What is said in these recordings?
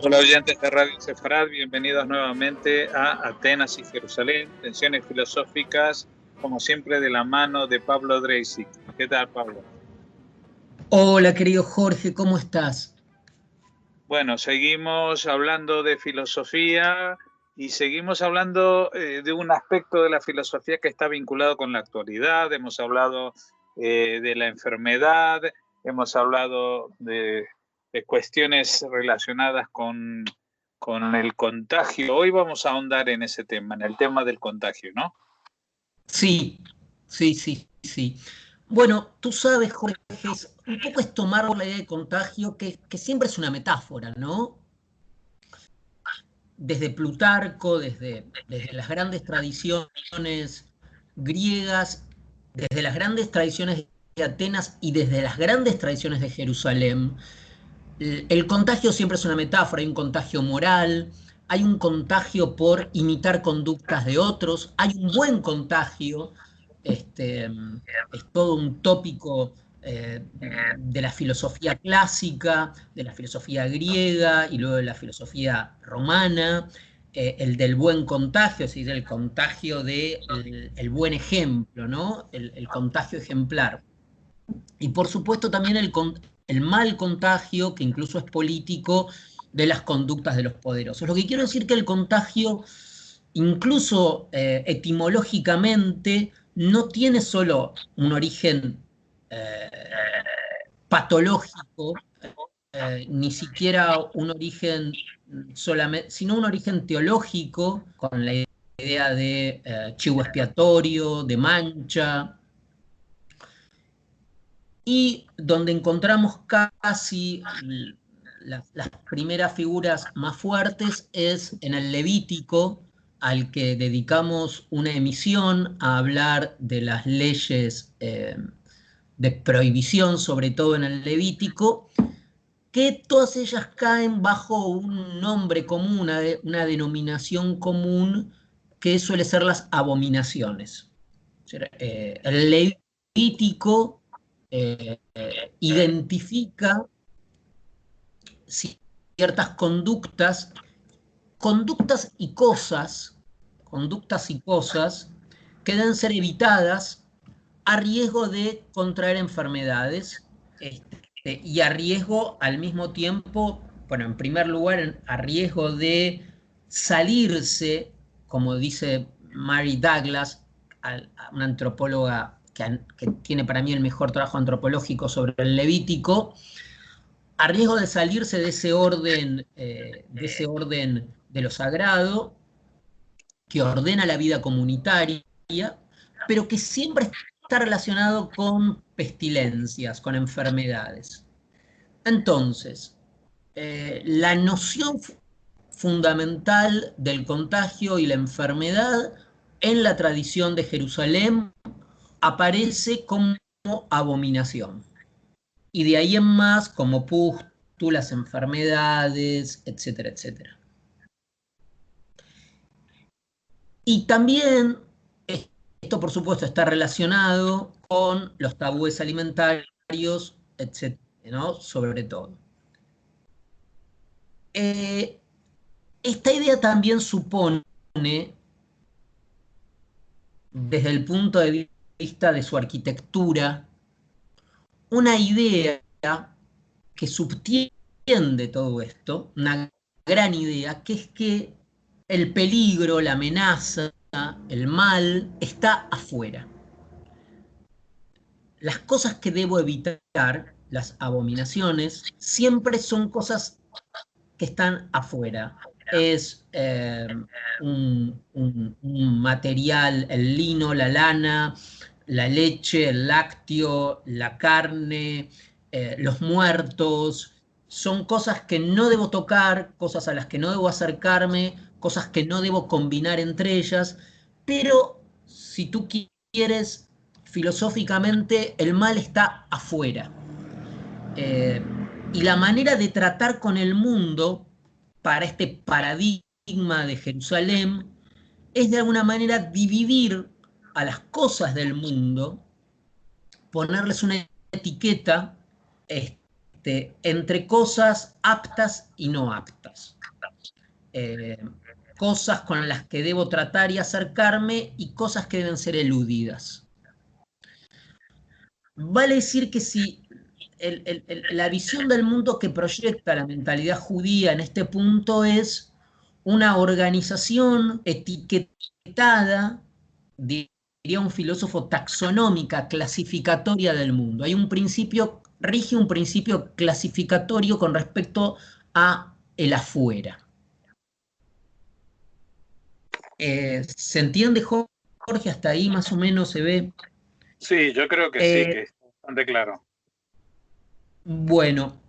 Hola oyentes de Radio Sefarad, bienvenidos nuevamente a Atenas y Jerusalén, tensiones filosóficas, como siempre de la mano de Pablo Dreisig. ¿Qué tal, Pablo? Hola, querido Jorge, ¿cómo estás? Bueno, seguimos hablando de filosofía y seguimos hablando de un aspecto de la filosofía que está vinculado con la actualidad. Hemos hablado de la enfermedad, hemos hablado de cuestiones relacionadas con el contagio. Hoy vamos a ahondar en ese tema, en el tema del contagio, ¿no? Sí. Bueno, tú sabes, Jorge, un poco es tomar la idea de contagio, que siempre es una metáfora, ¿no? Desde Plutarco, desde las grandes tradiciones griegas, desde las grandes tradiciones de Atenas y desde las grandes tradiciones de Jerusalén, el contagio siempre es una metáfora. Hay un contagio moral, hay un contagio por imitar conductas de otros, hay un buen contagio. Es todo un tópico de la filosofía clásica, de la filosofía griega y luego de la filosofía romana, el del buen contagio, es decir, el contagio del el buen ejemplo, ¿no? El contagio ejemplar. Y por supuesto también el mal contagio, que incluso es político, de las conductas de los poderosos. Lo que quiero decir que el contagio, incluso etimológicamente, no tiene solo un origen eh, patológico, ni siquiera un origen solamente, sino un origen teológico, con la idea de chivo expiatorio, de mancha, y donde encontramos casi las primeras figuras más fuertes es en el Levítico, al que dedicamos una emisión a hablar de las leyes de prohibición, sobre todo en el Levítico, que todas ellas caen bajo un nombre común, una denominación común, que suele ser las abominaciones. El Levítico identifica ciertas conductas y cosas que deben ser evitadas a riesgo de contraer enfermedades, y a riesgo al mismo tiempo, bueno, en primer lugar, a riesgo de salirse, como dice Mary Douglas, una antropóloga que tiene para mí el mejor trabajo antropológico sobre el Levítico, a riesgo de salirse de ese orden de lo sagrado, que ordena la vida comunitaria, pero que siempre está relacionado con pestilencias, con enfermedades. Entonces, la noción fundamental del contagio y la enfermedad en la tradición de Jerusalén aparece como abominación. Y de ahí en más como pústulas, enfermedades, etcétera, etcétera. Y también esto, por supuesto, está relacionado con los tabúes alimentarios, etcétera, ¿no? Sobre todo. Esta idea también supone, desde el punto de vista de su arquitectura, una idea que subtiende todo esto, una gran idea, que es que el peligro, la amenaza, el mal está afuera. Las cosas que debo evitar, las abominaciones, siempre son cosas que están afuera. Es un material, el lino, la lana, la leche, el lácteo, la carne, los muertos. Son cosas que no debo tocar, cosas a las que no debo acercarme, cosas que no debo combinar entre ellas, pero si tú quieres, filosóficamente, el mal está afuera. Y la manera de tratar con el mundo para este paradigma paradigma de Jerusalén es de alguna manera dividir a las cosas del mundo, ponerles una etiqueta entre cosas aptas y no aptas. Cosas con las que debo tratar y acercarme y cosas que deben ser eludidas. Vale decir que si la visión del mundo que proyecta la mentalidad judía en este punto es una organización etiquetada, diría un filósofo, taxonómica, clasificatoria del mundo. Hay un principio, rige un principio clasificatorio con respecto a el afuera. ¿Se entiende, Jorge? Hasta ahí más o menos se ve. Sí, yo creo que sí, que está bastante claro. Bueno,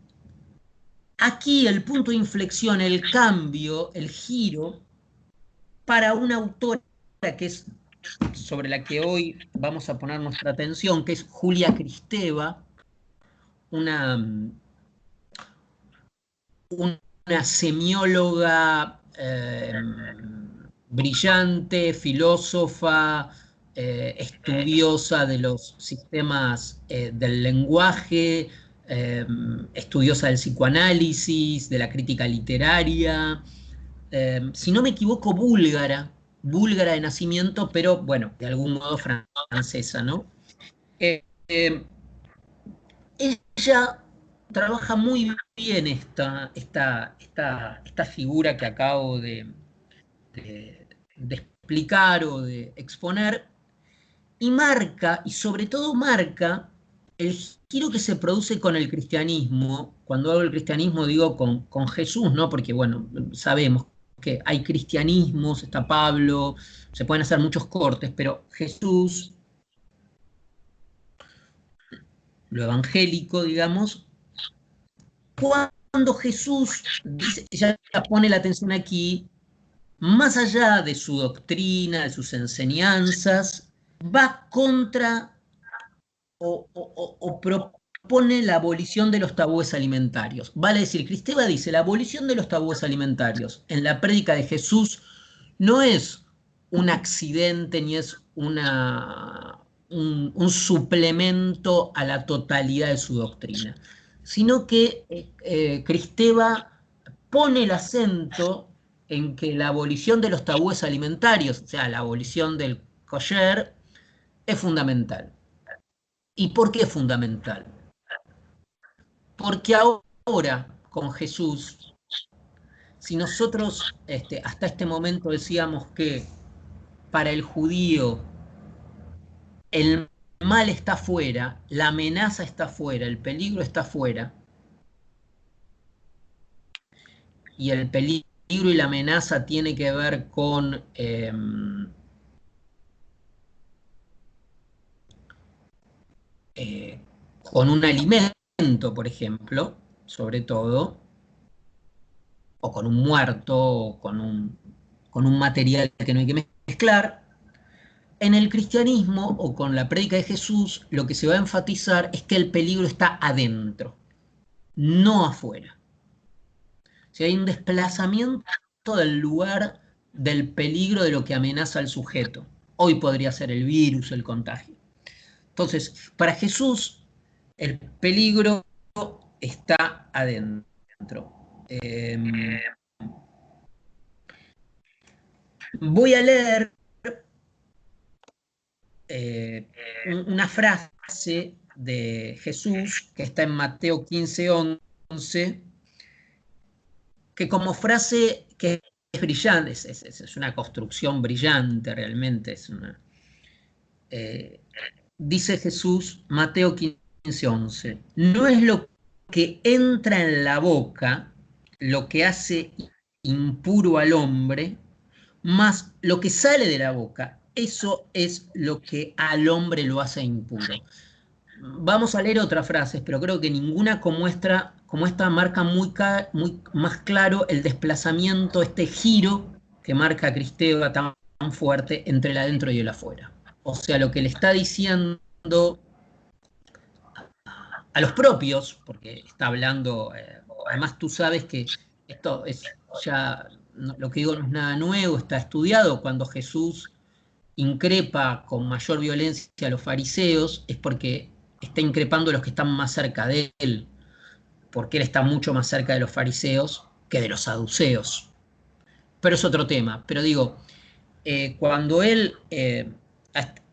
aquí el punto de inflexión, el cambio, el giro, para una autora que es sobre la que hoy vamos a poner nuestra atención, que es Julia Kristeva, una semióloga brillante, filósofa, estudiosa de los sistemas del lenguaje, estudiosa del psicoanálisis, de la crítica literaria, si no me equivoco, búlgara de nacimiento, pero bueno, de algún modo francesa, ¿no? Ella trabaja muy bien esta figura que acabo de explicar o de exponer, y marca, y sobre todo marca, el giro que se produce con el cristianismo. Cuando hablo del cristianismo digo con Jesús, ¿no? Porque, bueno, sabemos que hay cristianismos, está Pablo, se pueden hacer muchos cortes, pero Jesús, lo evangélico, digamos, cuando Jesús dice, ya pone la atención aquí, más allá de su doctrina, de sus enseñanzas, va contra o propone la abolición de los tabúes alimentarios. Vale decir, Kristeva dice, la abolición de los tabúes alimentarios en la prédica de Jesús no es un accidente ni es un suplemento a la totalidad de su doctrina, sino que Kristeva pone el acento en que la abolición de los tabúes alimentarios, o sea, la abolición del kosher, es fundamental. ¿Y por qué es fundamental? Porque ahora, con Jesús, si nosotros hasta este momento decíamos que para el judío el mal está fuera, la amenaza está fuera, el peligro está fuera, y el peligro y la amenaza tiene que ver con un alimento, por ejemplo, sobre todo, o con un muerto, o con un material que no hay que mezclar. En el cristianismo o con la prédica de Jesús, lo que se va a enfatizar es que el peligro está adentro, no afuera. O sea, hay un desplazamiento del lugar del peligro de lo que amenaza al sujeto. Hoy podría ser el virus, el contagio. Entonces, para Jesús, el peligro está adentro. Voy a leer una frase de Jesús que está en Mateo 15:11, que como frase que es brillante, es una construcción brillante realmente, dice Jesús, Mateo 15:11, no es lo que entra en la boca lo que hace impuro al hombre, más lo que sale de la boca, eso es lo que al hombre lo hace impuro. Vamos a leer otras frases, pero creo que ninguna como esta marca muy más claro el desplazamiento, este giro que marca Kristeva tan fuerte entre el adentro y el afuera. O sea, lo que le está diciendo a los propios, porque está hablando, además tú sabes que esto es ya lo que digo no es nada nuevo, está estudiado. Cuando Jesús increpa con mayor violencia a los fariseos, es porque está increpando a los que están más cerca de él, porque él está mucho más cerca de los fariseos que de los saduceos. Pero es otro tema. Pero digo, cuando él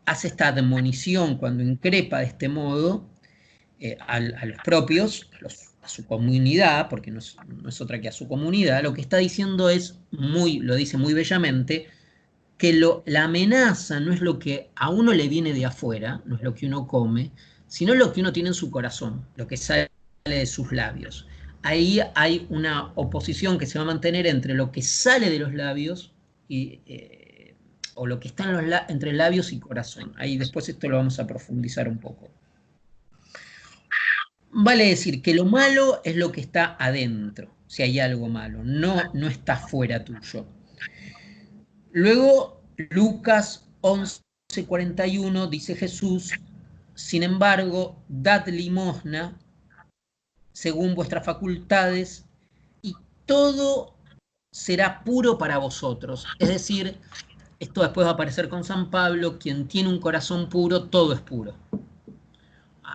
hace esta admonición, cuando increpa de este modo a los propios, a su comunidad, porque no es otra que a su comunidad, lo que está diciendo es lo dice muy bellamente, que la amenaza no es lo que a uno le viene de afuera, no es lo que uno come, sino lo que uno tiene en su corazón, lo que sale de sus labios. Ahí hay una oposición que se va a mantener entre lo que sale de los labios o lo que está entre labios y corazón. Ahí después esto lo vamos a profundizar un poco. Vale decir que lo malo es lo que está adentro, si hay algo malo, no está fuera tuyo. Luego, Lucas 11:41 dice Jesús: sin embargo, dad limosna según vuestras facultades y todo será puro para vosotros. Es decir, esto después va a aparecer con San Pablo: quien tiene un corazón puro, todo es puro.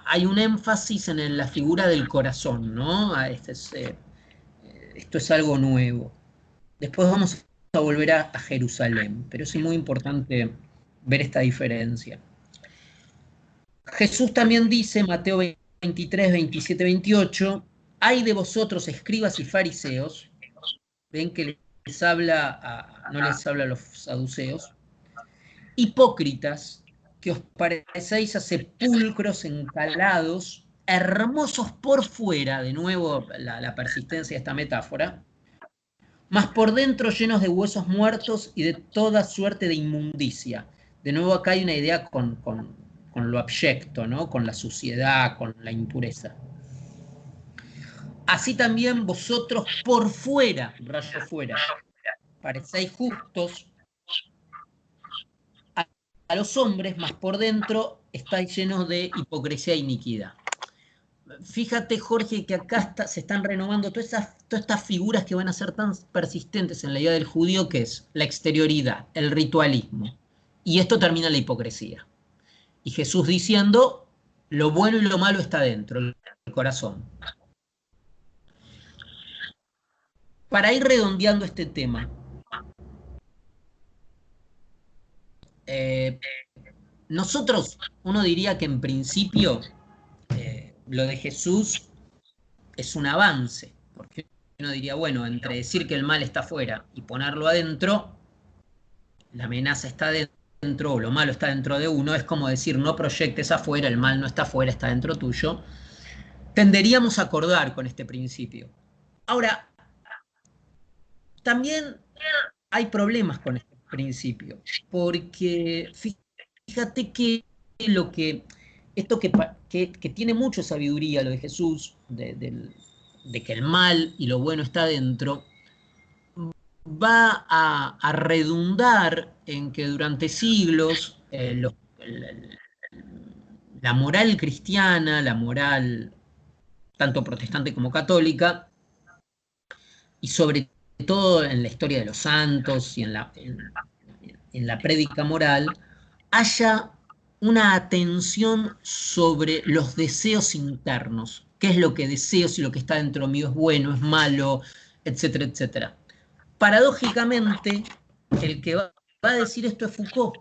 Hay un énfasis en la figura del corazón, ¿no? Esto es algo nuevo. Después vamos a volver a Jerusalén, pero es muy importante ver esta diferencia. Jesús también dice, Mateo 23, 27, 28, hay de vosotros, escribas y fariseos, ven que no les habla a los saduceos, hipócritas, que os parecéis a sepulcros encalados, hermosos por fuera, de nuevo la persistencia de esta metáfora, mas por dentro llenos de huesos muertos y de toda suerte de inmundicia. De nuevo acá hay una idea con lo abyecto, ¿no? Con la suciedad, con la impureza. Así también vosotros por fuera, rayo fuera, parecéis justos a los hombres, mas por dentro estáis llenos de hipocresía e iniquidad. Fíjate, Jorge, que acá se están renovando todas estas figuras que van a ser tan persistentes en la idea del judío, que es la exterioridad, el ritualismo. Y esto termina en la hipocresía. Y Jesús diciendo, lo bueno y lo malo está dentro, el corazón. Para ir redondeando este tema, nosotros, uno diría que en principio lo de Jesús es un avance, porque uno diría, bueno, entre decir que el mal está afuera y ponerlo adentro, la amenaza está dentro o lo malo está dentro de uno, es como decir, no proyectes afuera, el mal no está afuera, está dentro tuyo. Tenderíamos a acordar con este principio. Ahora, también hay problemas con este principio, porque fíjate que esto que tiene mucha sabiduría, lo de Jesús, de que el mal y lo bueno está dentro, va a redundar en que durante siglos la moral cristiana, la moral tanto protestante como católica, y sobre todo en la historia de los santos y en la prédica moral, haya una atención sobre los deseos internos. ¿Qué es lo que deseo? Si lo que está dentro mío es bueno, es malo, etcétera, etcétera. Paradójicamente, el que va a decir esto es Foucault.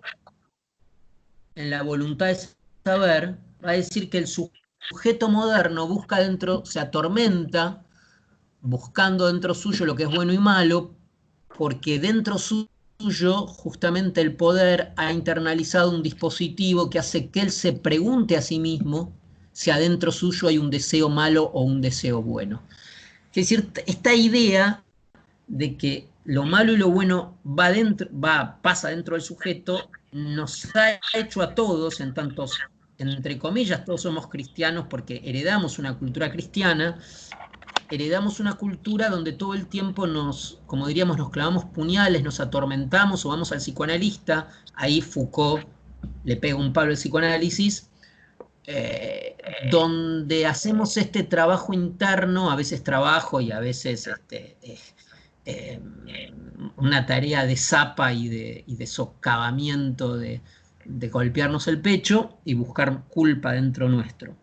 En La voluntad de saber, va a decir que el sujeto moderno busca dentro, se atormenta, buscando dentro suyo lo que es bueno y malo, porque dentro suyo justamente el poder ha internalizado un dispositivo que hace que él se pregunte a sí mismo si adentro suyo hay un deseo malo o un deseo bueno. Es decir, esta idea de que lo malo y lo bueno pasa dentro del sujeto, nos ha hecho a todos, en tantos, entre comillas, todos somos cristianos porque heredamos una cultura cristiana, heredamos una cultura donde todo el tiempo como diríamos, nos clavamos puñales, nos atormentamos o vamos al psicoanalista. Ahí Foucault le pega un palo al psicoanálisis, donde hacemos este trabajo interno, a veces trabajo y a veces una tarea de zapa y de socavamiento, de golpearnos el pecho y buscar culpa dentro nuestro.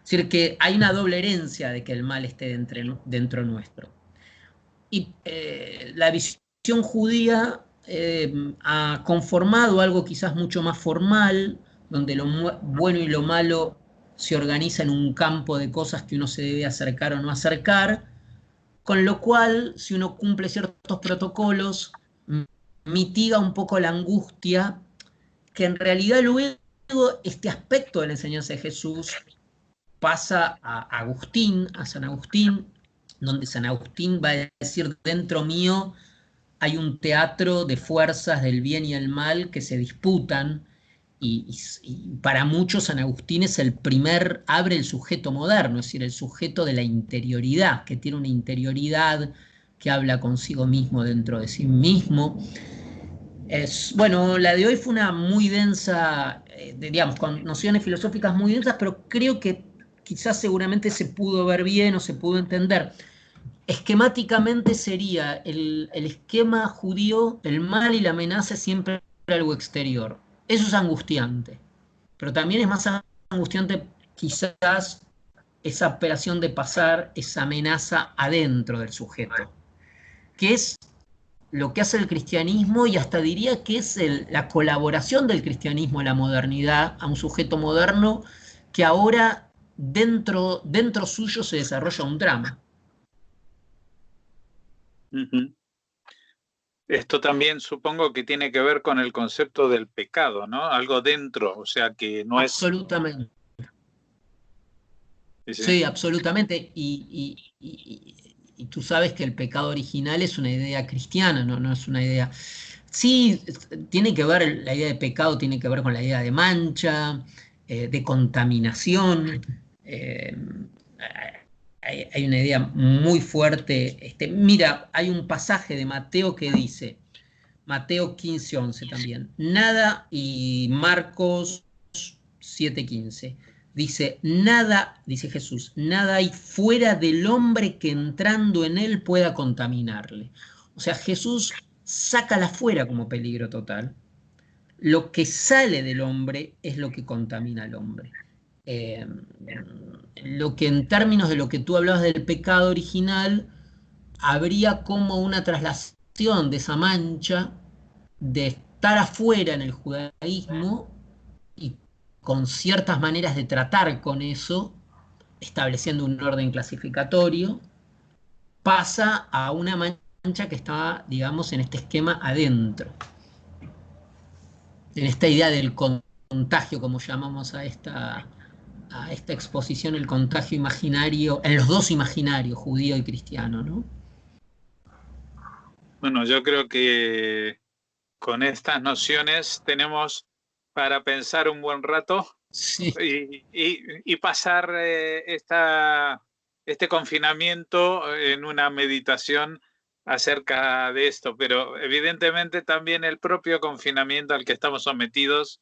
Es decir, que hay una doble herencia de que el mal esté dentro nuestro. Y la visión judía ha conformado algo quizás mucho más formal, donde lo bueno y lo malo se organiza en un campo de cosas que uno se debe acercar o no acercar, con lo cual, si uno cumple ciertos protocolos, mitiga un poco la angustia, que en realidad luego este aspecto de la enseñanza de Jesús pasa a Agustín, a San Agustín, donde San Agustín va a decir: dentro mío hay un teatro de fuerzas del bien y el mal que se disputan, y para muchos San Agustín es abre el sujeto moderno, es decir, el sujeto de la interioridad, que tiene una interioridad que habla consigo mismo dentro de sí mismo. Bueno, la de hoy fue una muy densa, digamos, con nociones filosóficas muy densas, pero creo que quizás seguramente se pudo ver bien o se pudo entender. Esquemáticamente sería el esquema judío: el mal y la amenaza es siempre algo exterior. Eso es angustiante, pero también es más angustiante quizás esa operación de pasar esa amenaza adentro del sujeto, que es lo que hace el cristianismo, y hasta diría que es la colaboración del cristianismo en la modernidad a un sujeto moderno que ahora dentro suyo se desarrolla un drama. Uh-huh. Esto también supongo que tiene que ver con el concepto del pecado, ¿no? Algo dentro, o sea que no es... Absolutamente. Sí, absolutamente. Y tú sabes que el pecado original es una idea cristiana, no es una idea... Sí, tiene que ver, la idea de pecado tiene que ver con la idea de mancha, de contaminación. Hay una idea muy fuerte. Mira, hay un pasaje de Mateo que dice, Mateo 15:11 también, nada, y Marcos 7:15, dice, nada, dice Jesús, nada hay fuera del hombre que entrando en él pueda contaminarle. O sea, Jesús saca la fuera como peligro total. Lo que sale del hombre es lo que contamina al hombre. Lo que en términos de lo que tú hablabas del pecado original, habría como una traslación de esa mancha de estar afuera en el judaísmo y con ciertas maneras de tratar con eso, estableciendo un orden clasificatorio, pasa a una mancha que está, digamos, en este esquema adentro, en esta idea del contagio, como llamamos a esta exposición, el contagio imaginario, en los dos imaginarios, judío y cristiano, ¿no? Bueno, yo creo que con estas nociones tenemos para pensar un buen rato, sí, y pasar este confinamiento en una meditación acerca de esto, pero evidentemente también el propio confinamiento al que estamos sometidos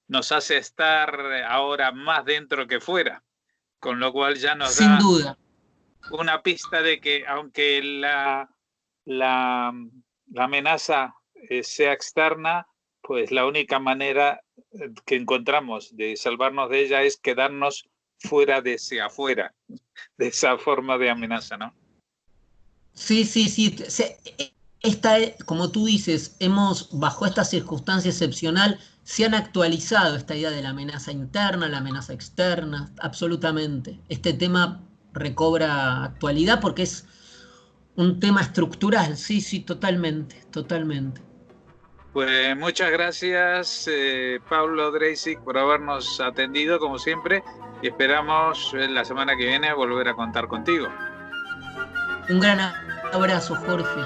nos hace estar ahora más dentro que fuera, con lo cual ya nos sin duda una pista de que aunque la amenaza sea externa, pues la única manera que encontramos de salvarnos de ella es quedarnos fuera de ese afuera, de esa forma de amenaza, ¿no? Sí. Como tú dices, bajo esta circunstancia excepcional, se han actualizado esta idea de la amenaza interna, la amenaza externa, absolutamente. Este tema recobra actualidad porque es un tema estructural, sí, totalmente. Pues muchas gracias, Pablo Dreisig, por habernos atendido, como siempre, y esperamos la semana que viene volver a contar contigo. Un gran abrazo, Jorge.